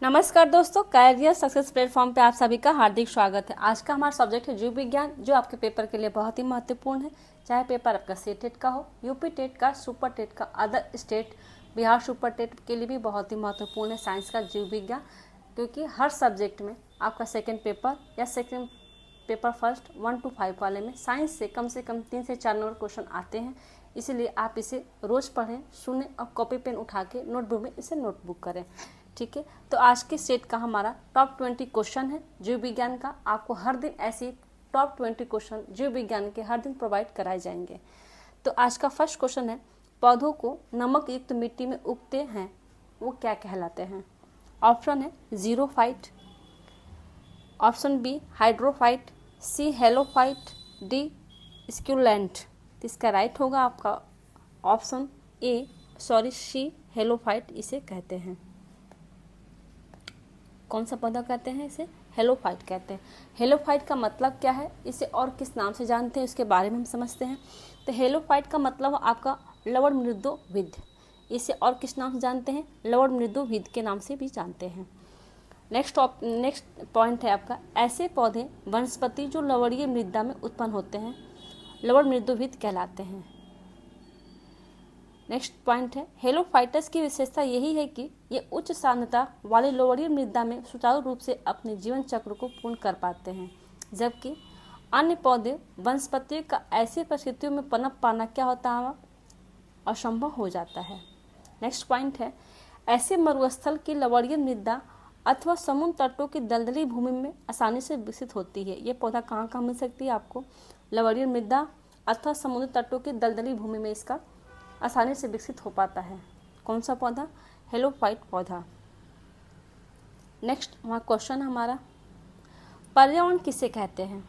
नमस्कार दोस्तों, career success platform पे आप सभी का हार्दिक स्वागत है। आज का हमारा सब्जेक्ट है जीव विज्ञान, जो आपके पेपर के लिए बहुत ही महत्वपूर्ण है। चाहे पेपर आपका सी टेट का हो, यूपी टेट का, सुपर टेट का, other state, Bihar super TET के लिए भी बहुत ही महत्वपूर्ण है साइंस का जीव विज्ञान, क्योंकि हर सब्जेक्ट में आपका सेकेंड पेपर या सेकेंड पेपर फर्स्ट 1 to 5 वाले में साइंस से कम 3 से 4 नंबर क्वेश्चन आते हैं। इसीलिए आप इसे रोज़ पढ़ें, सुने और कॉपी पेन उठा के नोटबुक में इसे नोटबुक करें। ठीक है, तो आज के सेट का हमारा टॉप 20 क्वेश्चन है जीव विज्ञान का। आपको हर दिन ऐसी टॉप 20 क्वेश्चन जीव विज्ञान के हर दिन प्रोवाइड कराए जाएंगे। तो आज का फर्स्ट क्वेश्चन है, पौधों को नमक युक्त मिट्टी में उगते हैं वो क्या कहलाते हैं? ऑप्शन है जीरोफाइट, ऑप्शन बी हाइड्रोफाइट, सी हेलोफाइट, डी स्क्यूलेंट। तो इसका राइट होगा आपका ऑप्शन सी हेलोफाइट इसे कहते हैं। कौन सा पौधा कहते हैं? इसे हेलोफाइट कहते हैं। हेलोफाइट का मतलब क्या है, इसे और किस नाम से जानते हैं, इसके बारे में हम समझते हैं। तो हेलोफाइट का मतलब आपका लवण मृदुविद। इसे और किस नाम से जानते हैं? लवण मृदुविद के नाम से भी जानते हैं। नेक्स्ट पॉइंट है आपका, ऐसे पौधे वनस्पति जो लवणीय मृदा में उत्पन्न होते हैं लवण मृदुविद कहलाते हैं। नेक्स्ट पॉइंट है, हेलोफाइटस की विशेषता यही है कि ये उच्च सांद्रता वाली लवणीय मृदा में सुचारू रूप से अपने जीवन चक्र को पूर्ण कर पाते हैं, जबकि अन्य पौधे वनस्पतियों का ऐसी परिस्थितियों में पनप पाना क्या होता है, असंभव हो जाता है। नेक्स्ट पॉइंट है, ऐसे मरुस्थल की लवणीय मृदा अथवा समुद्र तटों की दलदली भूमि में आसानी से विकसित होती है। ये पौधा कहाँ कहाँ मिल सकती है आपको? लवणीय मृदा अथवा समुद्र तटों की दलदली भूमि में इसका आसानी से विकसित हो पाता है। कौन सा पौधा? हेलोफाइट पौधा। नेक्स्ट वहाँ क्वेश्चन हमारा, पर्यावरण किसे कहते हैं?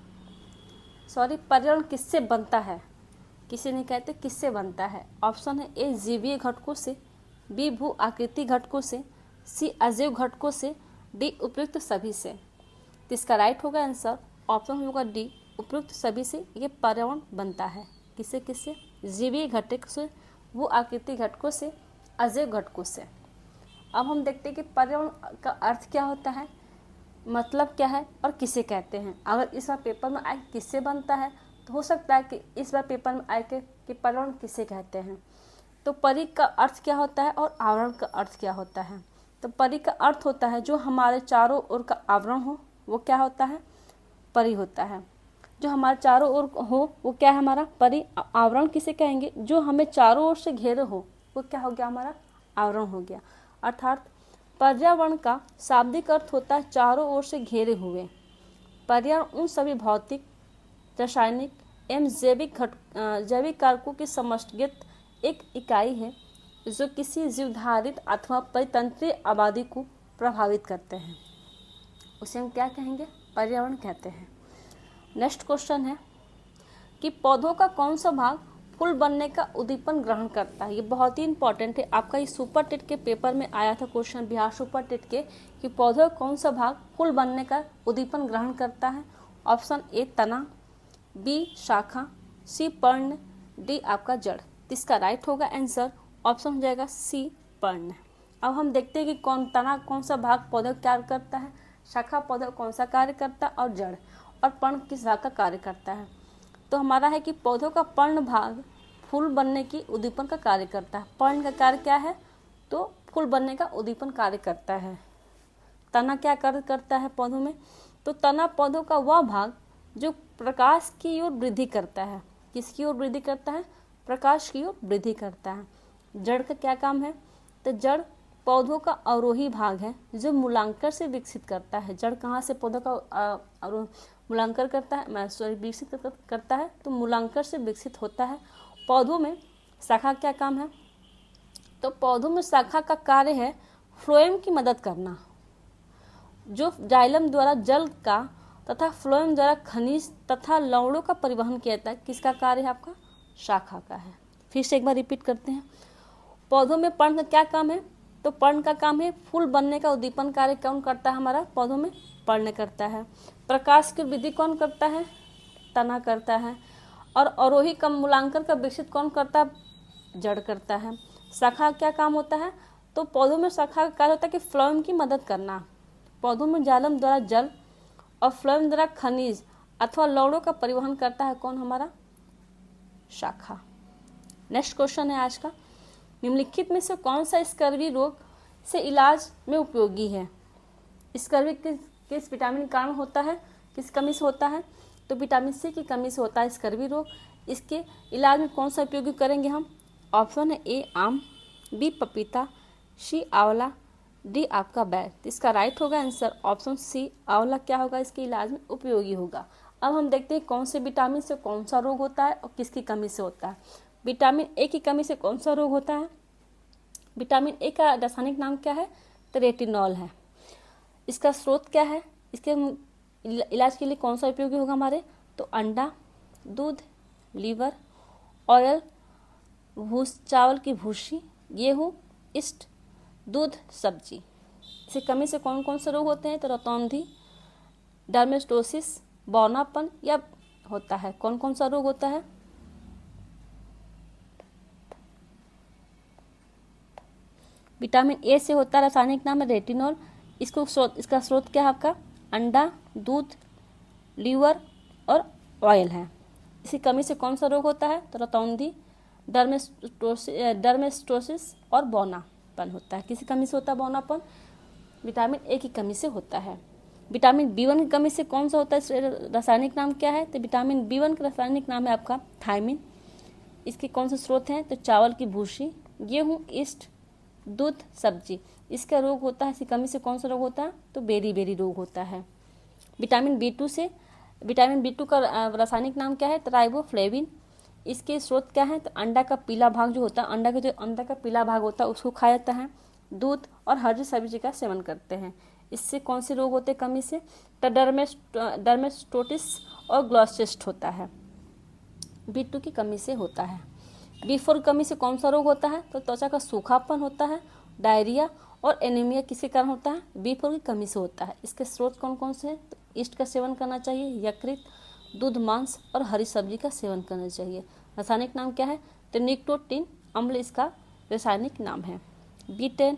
पर्यावरण किससे बनता है? किसे नहीं कहते, किससे बनता है? ऑप्शन है ए जीवीय घटकों से, बी भू आकृति घटकों से, सी अजैव घटकों से, डी उपयुक्त सभी से। तो इसका राइट होगा आंसर ऑप्शन होगा डी उपयुक्त सभी से। ये पर्यावरण बनता है किससे किससे? जीवीय घटक से, वो आकृति घटकों से, अजैव घटकों से। अब हम देखते हैं कि पर्यावरण का अर्थ क्या होता है, मतलब क्या है और किसे कहते हैं। अगर इस बार पेपर में आए किससे बनता है, तो हो सकता है कि इस बार पेपर में आए कि पर्यावरण किसे कहते हैं। तो परि का अर्थ क्या होता है और आवरण का अर्थ क्या होता है? तो परि का अर्थ होता है जो हमारे चारों ओर का आवरण हो, वो क्या होता है? परि होता है। जो हमारे चारों ओर हो वो क्या है हमारा? परि। आवरण किसे कहेंगे? जो हमें चारों ओर से घेरे हो वो क्या हो गया? हमारा आवरण हो गया। अर्थात पर्यावरण का शाब्दिक अर्थ होता है चारों ओर से घेरे हुए। पर्यावरण उन सभी भौतिक, रासायनिक एवं जैविक कारकों की समष्टिगत एक इकाई है जो किसी जीवधारित अथवा परितंत्रीय आबादी को प्रभावित करते हैं। उसे हम क्या कहेंगे? पर्यावरण कहते हैं। नेक्स्ट क्वेश्चन है कि पौधों का कौन सा भाग फूल बनने का उद्दीपन ग्रहण करता है? ये बहुत ही इंपॉर्टेंट है। आपका ये सुपर टेट के पेपर में आया था क्वेश्चन, बिहार सुपर टेट के, कि पौधों का कौन सा भाग फूल बनने का उद्दीपन ग्रहण करता है? ऑप्शन ए तना, बी शाखा, सी पर्ण, डी आपका जड़। इसका राइट होगा आंसर ऑप्शन हो जाएगा सी पर्ण। अब हम देखते हैं कि तना कौन सा भाग पौधा कार्य करता है, शाखा पौधा कौन सा कार्य करता है और जड़ और पर्ण किस भाग का कार्य करता है। तो हमारा है कि पौधों का पर्ण भाग फूल बनने की उद्दीपन का कार्य करता है। पर्ण का कार्य क्या है? तो फूल बनने का उद्दीपन कार्य करता है। तना क्या कार्य करता है पौधों में? तो तना पौधों का वह भाग जो प्रकाश की ओर वृद्धि करता है। किसकी ओर वृद्धि करता है? प्रकाश की ओर वृद्धि करता है। जड़ का क्या काम है? तो जड़ पौधों का अवरोही भाग है जो मूलांकर से विकसित करता है। जड़ कहाँ से पौधों का मूलांकर करता है, विकसित करता है, तो मूलांकर से विकसित होता है। पौधों में शाखा क्या काम है? तो पौधों में शाखा का कार्य है फ्लोएम की मदद करना। जो जाइलम द्वारा जल का तथा फ्लोएम द्वारा खनिज तथा लवणों का परिवहन किया जाता है। किसका कार्य है? आपका शाखा का है। फिर से एक बार रिपीट करते हैं, पौधों में पर्ण का क्या काम है? तो पर्ण का काम है फूल बनने का उद्दीपन कार्य कौन करता है? हमारा पौधों में पर्ण करता है। प्रकाश की वृद्धि कौन करता है? तना करता है। और अवरोही का मूलांकन का विकसित कौन करता है? जड़ करता है। शाखा क्या काम होता है? तो पौधों में शाखा का कार्य होता है कि फ्लोएम की मदद करना। पौधों में जालम द्वारा जल और फ्लोएम द्वारा खनिज अथवा लवणों का परिवहन करता है कौन? हमारा शाखा। नेक्स्ट क्वेश्चन है आज का, निम्नलिखित में से कौन सा स्कर्वी रोग से इलाज में उपयोगी है? स्कर्वी किस विटामिन के कारण होता है, किस कमी से होता है? तो विटामिन सी की कमी से होता है स्कर्वी रोग। इसके इलाज में कौन सा उपयोगी करेंगे हम? ऑप्शन है ए आम, बी पपीता, सी आंवला, डी आपका बैर। तो इसका राइट होगा आंसर ऑप्शन सी आंवला क्या होगा? इसके इलाज में उपयोगी होगा। अब हम देखते हैं कौन से विटामिन से कौन सा रोग होता है और किसकी कमी से होता है। विटामिन ए की कमी से कौन सा रोग होता है? विटामिन ए का रासायनिक नाम क्या है? तो रेटिनॉल है। इसका स्रोत क्या है? इसके इलाज के लिए कौन सा उपयोगी होगा हमारे? तो अंडा, दूध, लीवर, ऑयल, चावल की भूसी, गेहूँ, ईस्ट, दूध, सब्जी। इसकी कमी से कौन कौन से रोग होते हैं? तो रतौंधी, डर्मेटोसिस, बौनापन या होता है। कौन कौन सा रोग होता है? विटामिन ए से होता है, रासायनिक नाम है रेटिनॉल। इसका स्रोत क्या है आपका? अंडा, दूध, लीवर और ऑयल है। इसी कमी से कौन सा रोग होता है? तो रतौंधी, डर्मेटोसिस और बौनापन होता है। किसी कमी से होता है बौनापन? विटामिन ए की कमी से होता है। विटामिन बी1 की कमी से कौन सा होता है? रासायनिक नाम क्या है? तो विटामिन बी1 का रासायनिक नाम है आपका थायमिन। इसके कौन से स्रोत हैं? तो चावल की भूसी, गेहूँ, ईस्ट, दूध, सब्जी। इसका रोग होता है, इसकी कमी से कौन सा रोग होता है? तो बेरी रोग होता है। विटामिन बी टू का रासायनिक नाम क्या है? तो राइबोफ्लेविन। इसके स्रोत क्या है? तो अंडा का पीला भाग जो होता है, अंडा का पीला भाग होता है उसको खाया जाता है। दूध और हरी सब्जी का सेवन करते हैं। इससे कौन से रोग होते हैं कमी से? तो डर्मेटोसिस और ग्लॉसिस्ट होता है। बी2 की कमी से होता है। बी4 की कमी से कौन सा रोग होता है? तो त्वचा का सूखापन होता है, डायरिया और एनीमिया किसके कारण होता है? बी4 की कमी से होता है। इसके स्रोत कौन कौन से हैं? तो ईस्ट का सेवन करना चाहिए, यकृत, दूध, मांस और हरी सब्जी का सेवन करना चाहिए। रासायनिक नाम क्या है? तो निकोटीन अम्ल इसका रासायनिक नाम है। बी10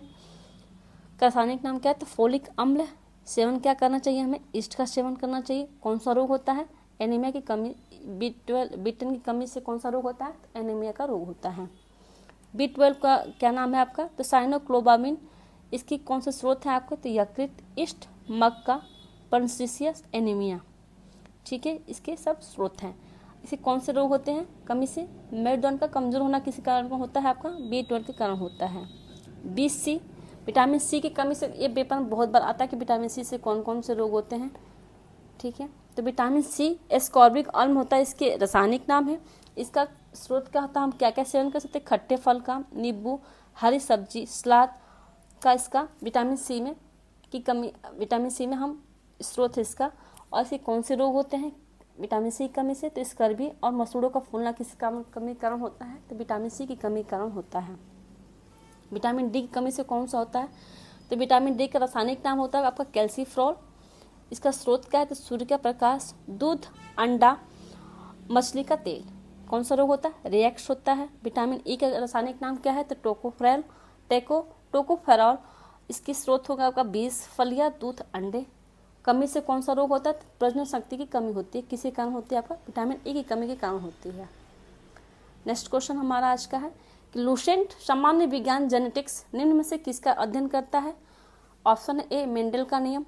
का रासायनिक नाम क्या है? तो फोलिक अम्ल। सेवन क्या करना चाहिए हमें? ईस्ट का सेवन करना चाहिए। कौन सा रोग होता है? एनीमिया की कमी। बी10 की कमी से कौन सा रोग होता है? तो एनीमिया का रोग होता है। बी12 का क्या नाम है आपका? तो साइनोक्लोबामिन। इसकी कौन से स्रोत है आपको? तो यकृत, ईस्ट, मक्का, पर्नसीसियस, एनीमिया। ठीक है, इसके सब स्रोत हैं। इसे कौन से रोग होते हैं कमी से? मेरुदंड का कमजोर होना किसी कारण होता है आपका? बी12 के कारण होता है। बी विटामिन सी की कमी से, ये पेपर में बहुत बार आता है कि विटामिन सी से कौन कौन से रोग होते हैं। ठीक है, तो विटामिन सी एस्कॉर्बिक अम्ल होता है, इसके रासायनिक नाम है। इसका स्रोत क्या होता है? हम क्या क्या सेवन कर सकते हैं? खट्टे फल का, नींबू, हरी सब्जी, सलाद का। इसका विटामिन सी में हम स्रोत है इसका। और इसके कौन से रोग होते हैं विटामिन सी की कमी से? तो स्कर्वी और मसूड़ों का फूलना किस कमी कारण होता है? तो विटामिन सी की कमी कारण होता है। विटामिन डी की कमी से कौन सा होता है? तो विटामिन डी का रासायनिक नाम होता है आपका कैल्सीफ्रॉल। इसका स्रोत क्या है? तो सूर्य का प्रकाश, दूध, अंडा, मछली का तेल। कौन सा रोग होता है? रिएक्ट होता है। विटामिन ई का रासायनिक नाम क्या है? तो टोकोफेरॉल। इसकी स्रोत होगा आपका बीज, फलियां, दूध, अंडे। कमी से कौन सा रोग होता है? प्रजनन शक्ति की कमी होती है। किसी कारण होती है? आपका विटामिन ई की कमी के कारण होती है। नेक्स्ट क्वेश्चन हमारा आज का है कि लुसेंट सामान्य विज्ञान जेनेटिक्स निम्न में से किसका अध्ययन करता है? ऑप्शन ए मेंडल का नियम,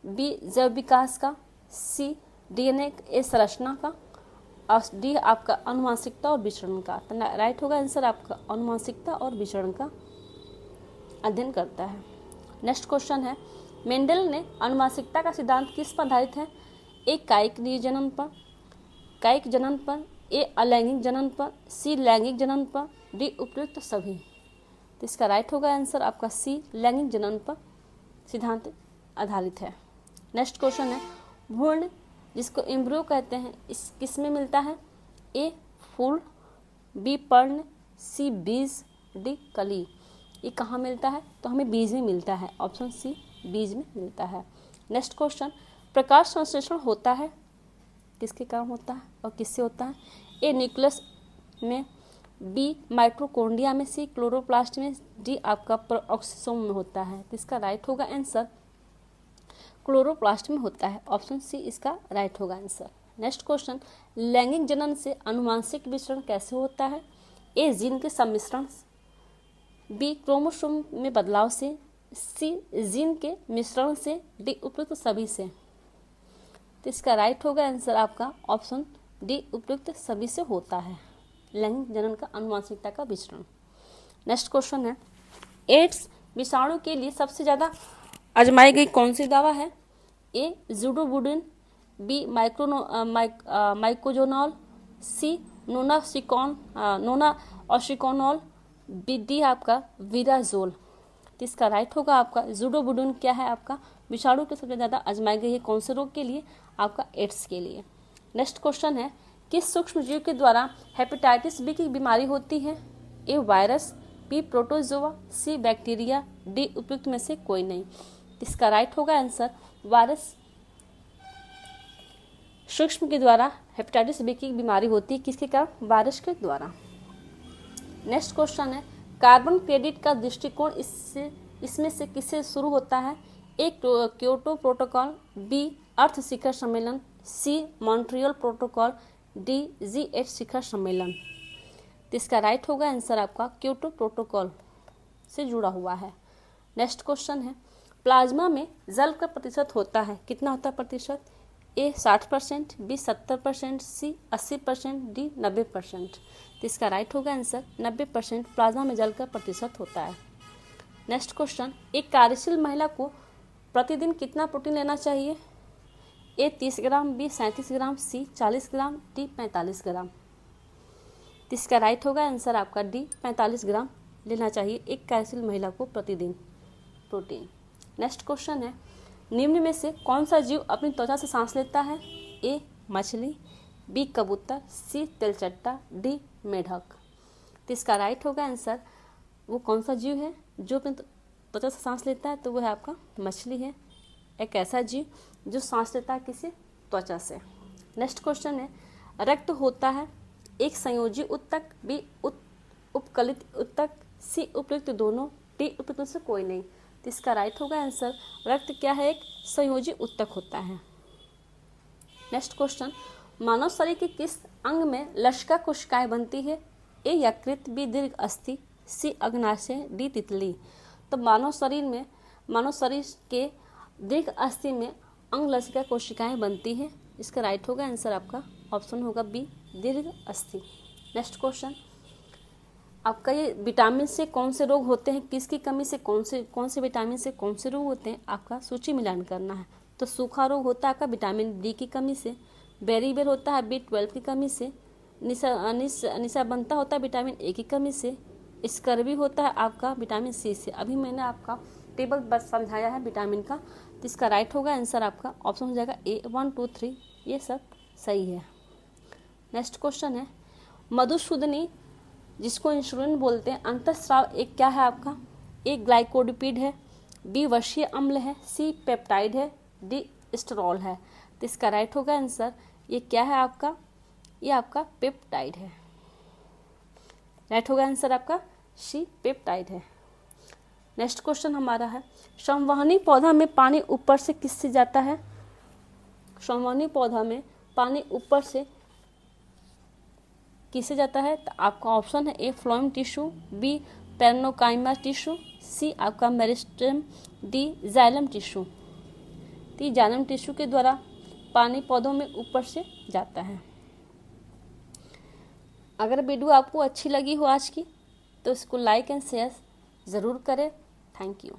बी जैव विकास का, सी डीएनए ए संरचना का, और डी आपका अनुवांशिकता और विचरण का। तो राइट होगा आंसर आपका अनुवांशिकता और विचरण का अध्ययन करता है। नेक्स्ट क्वेश्चन है, मेंडल ने अनुवांशिकता का सिद्धांत किस पर आधारित है? ए कायिक जनन पर, ए अलैंगिक जनन पर, सी लैंगिक जनन पर, डी उपयुक्त सभी। तो इसका राइट होगा आंसर आपका सी लैंगिक जनन पर सिद्धांत आधारित है। नेक्स्ट क्वेश्चन है, भ्रूण जिसको एम्ब्रियो कहते हैं इस किस में मिलता है? ए फूल, बी पर्ण, सी बीज, डी कली। ये कहाँ मिलता है? तो हमें बीज में मिलता है। ऑप्शन सी बीज में मिलता है। नेक्स्ट क्वेश्चन, प्रकाश संश्लेषण होता है किसके कारण होता है और किससे होता है? ए न्यूक्लियस में, बी माइटोकॉन्ड्रिया में, सी क्लोरोप्लास्ट में, डी आपका ऑक्सीसोम में होता है। तो इसका राइट होगा आंसर क्लोरोप्लास्ट में होता है। ऑप्शन सी इसका राइट होगा आंसर। नेक्स्ट क्वेश्चन, लैंगिक जनन से आनुवांशिक विचरण कैसे होता है? ए जीन के सम्मिश्रण, बी क्रोमोसोम में बदलाव से, सी जीन के मिश्रण से, डी उपयुक्त सभी से। तो इसका राइट होगा आंसर आपका ऑप्शन डी उपयुक्त सभी से होता है लैंगिक जनन का आनुवांशिकता का विचरण। नेक्स्ट क्वेश्चन है, एड्स विषाणु के लिए सबसे ज्यादा आजमाई गई कौन सी दवा है? ए ज़ुडोबुडिन, बी माइकोजोनॉल, सी नोनाऑसिकोनॉल, बी डी आपका विराजोल। तो इसका राइट होगा आपका ज़ुडोबुडिन क्या है आपका विषाणु के सबसे ज़्यादा आजमाई गई है कौन से रोग के लिए? आपका एड्स के लिए। नेक्स्ट क्वेश्चन है, किस सूक्ष्म जीव के द्वारा हेपेटाइटिस बी की बीमारी होती है? ए वायरस, बी प्रोटोजोआ, सी बैक्टीरिया, डी उपयुक्त में से कोई नहीं। इसका राइट होगा आंसर वायरस सूक्ष्म के द्वारा हेपेटाइटिस बी की बीमारी होती है, किसके कारण? वायरस के द्वारा। नेक्स्ट क्वेश्चन है, कार्बन क्रेडिट का दृष्टिकोण इसमें से किससे शुरू होता है? ए क्योटो प्रोटोकॉल, बी अर्थ शिखर सम्मेलन, सी मॉन्ट्रियल प्रोटोकॉल, डी G8 शिखर सम्मेलन। तो इसका राइट होगा आंसर आपका क्योटो प्रोटोकॉल से जुड़ा हुआ है। नेक्स्ट क्वेश्चन है, प्लाज्मा में जल का प्रतिशत होता है, कितना होता है प्रतिशत? ए 60%, बी 70%, सी 80%, डी 90%। तो इसका राइट होगा आंसर 90% प्लाज्मा में जल का प्रतिशत होता है। नेक्स्ट क्वेश्चन, एक कार्यशील महिला को प्रतिदिन कितना प्रोटीन लेना चाहिए? ए 30 ग्राम, बी 37 ग्राम, सी 40 ग्राम, डी 45 ग्राम। तो इसका राइट होगा आंसर आपका डी 45 ग्राम लेना चाहिए एक कार्यशील महिला को प्रतिदिन प्रोटीन। नेक्स्ट क्वेश्चन है, निम्न में से कौन सा जीव अपनी त्वचा से सांस लेता है? ए मछली, बी कबूतर, सी तिलचट्टा, डी मेढक। तो इसका राइट होगा आंसर वो कौन सा जीव है जो अपनी त्वचा से सांस लेता है? तो वो है आपका मछली है, एक ऐसा जीव जो सांस लेता है किसी त्वचा से। नेक्स्ट क्वेश्चन है, रक्त होता है एक संयोजी उत्तक, बी उपकलित उत्तक, सी उपयुक्त दोनों, डी उपयुक्त से कोई नहीं। तो इसका राइट होगा आंसर रक्त क्या है? एक संयोजी उत्तक होता है। नेक्स्ट क्वेश्चन, मानव शरीर के किस अंग में लसिका कोशिकाएं बनती है? ए यकृत, बी दीर्घ अस्थि, सी अग्नाशय, डी तितली। तो मानव शरीर के दीर्घ अस्थि में अंग लसिका कोशिकाएं बनती है। इसका राइट होगा आंसर आपका ऑप्शन होगा बी दीर्घ अस्थि। नेक्स्ट क्वेश्चन, आपका ये विटामिन से कौन से रोग होते हैं? किसकी कमी से कौन से विटामिन से कौन से रोग होते हैं? आपका सूची मिलान करना है। तो सूखा रोग होता है आपका विटामिन डी की कमी से, बेरीबेर होता है B12 की कमी से, निशाबंता होता है विटामिन ए की कमी से, स्कर्वी होता है आपका विटामिन सी से। अभी मैंने आपका टेबल बस समझाया है विटामिन का। तो इसका राइट होगा आंसर आपका ऑप्शन हो जाएगा ए 1 2 3, ये सब सही है। नेक्स्ट क्वेश्चन है, मधुसूदनी जिसको इंसुलिन बोलते हैं अंतःस्राव एक क्या है आपका? ए ग्लाइकोलिपिड है, बी वशीय अम्ल है, सी पेप्टाइड है, डी स्टेरॉल है। तो इसका राइट होगा आंसर ये क्या है आपका? ये आपका पेप्टाइड है। राइट होगा आंसर आपका सी पेप्टाइड है। नेक्स्ट क्वेश्चन हमारा है, संवहनी पौधा में पानी ऊपर से किससे जाता है? संवहनी पौधा में पानी ऊपर से किससे जाता है? तो आपका ऑप्शन है ए फ्लोएम टिश्यू, बी पेरनोकाइमा टिश्यू, सी आपका मेरिस्टेम, डी जाइलम टिश्यू। तो जाइलम टिश्यू के द्वारा पानी पौधों में ऊपर से जाता है। अगर वीडियो आपको अच्छी लगी हो आज की तो इसको लाइक एंड शेयर ज़रूर करें। Thank you.